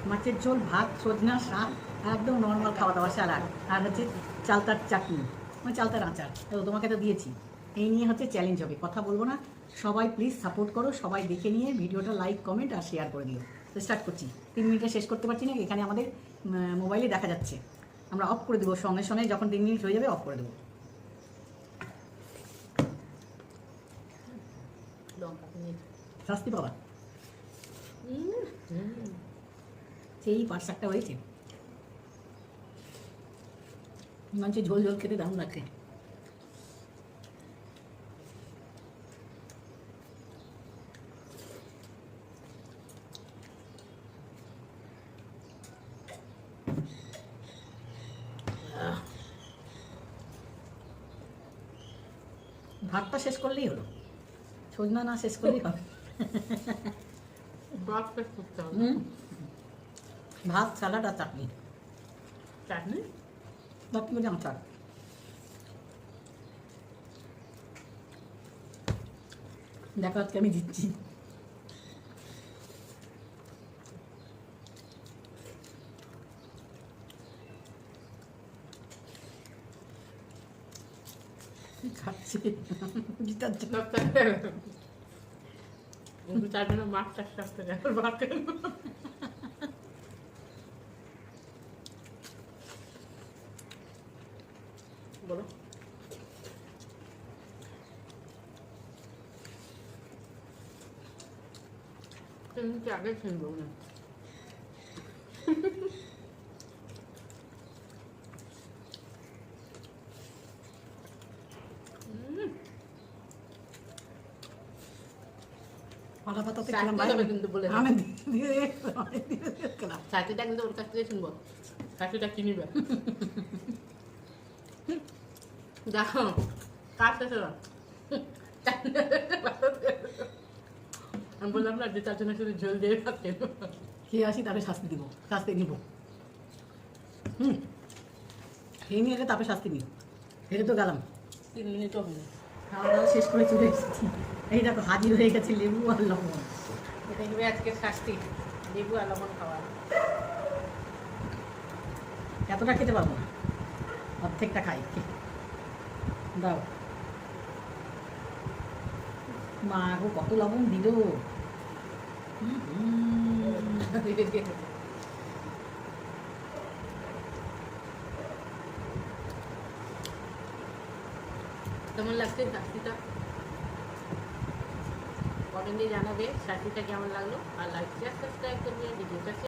মাছের ঝোল, ভাত, সজনা শাক, একদম নর্মাল খাওয়া দাওয়া স্যালাড, আর হচ্ছে চালতার চাটনি, মানে চালতার আচার। তো তোমাকে তো দিয়েছি। এই নিয়ে হচ্ছে চ্যালেঞ্জ হবে, কথা বলবো না। সবাই প্লিজ সাপোর্ট করো, সবাই দেখে নিয়ে ভিডিওটা লাইক, কমেন্ট আর শেয়ার করে দিও। তো স্টার্ট করছি। 3 মিনিটে শেষ করতে পারছি না, এখানে আমাদের মোবাইলে দেখা যাচ্ছে। আমরা অফ করে দেবো সঙ্গে সঙ্গে, যখন 3 মিনিট হয়ে যাবে অফ করে দেবো। শাস্তি পাবা, সেই পাট শাকটা হয়েছে, মাংসের ঝোল ঝোল খেতে দারুণ লাগছে। ভাতটা শেষ করলেই হলো, সজনা না শেষ করলেই হবে। ভাত, স্যালাড আর চাটনি। চাটনি চাটনি মানে আচার। দেখো আজকে আমি দিচ্ছি। খাচ্ছি গীতার জন্য। তার জন্য মাছ চাষ করতে যায় ভাত বলো। তুমি কি আগে শুনবো না? পাতা পাতাতে চাটনি খেলাম তবে কিন্তু বলে দাও। আমি ধীরে ধীরে খেলাম। চাটনিটা কিন্তু ওর কাছ থেকে শুনবো, চাটনিটা কি নিবে? দেখো কাজ শেষ হলো। আমি বললাম না যে তার জন্য শুধু ঝোল দিয়ে ভাত খেলো। খেয়ে আসি, তারপরে শাস্তি দিব, শাস্তি নিব। খেয়ে নিয়ে এলে তারপরে শাস্তি নিব। ফেলে তো গেলাম। 3 মিনিটও হয়নি। খাওয়া দাওয়া শেষ করে চলে এসেছি। এই দেখো হাজির হয়ে গেছে লেবু আর লবণ। এটা হবে আজকে শাস্তি, লেবু আর লবণ খাওয়া। এতটা খেতে পারবো না, অর্ধেকটা খাই। দাও মা গো, কত লবণ দিল। কেমন লাগছে শাস্তিটা? কমেন্টে জানাবে শাস্তিটা কেমন লাগলো, আর লাইক শেয়ার সাবস্ক্রাইব করবে ভিডিওটা।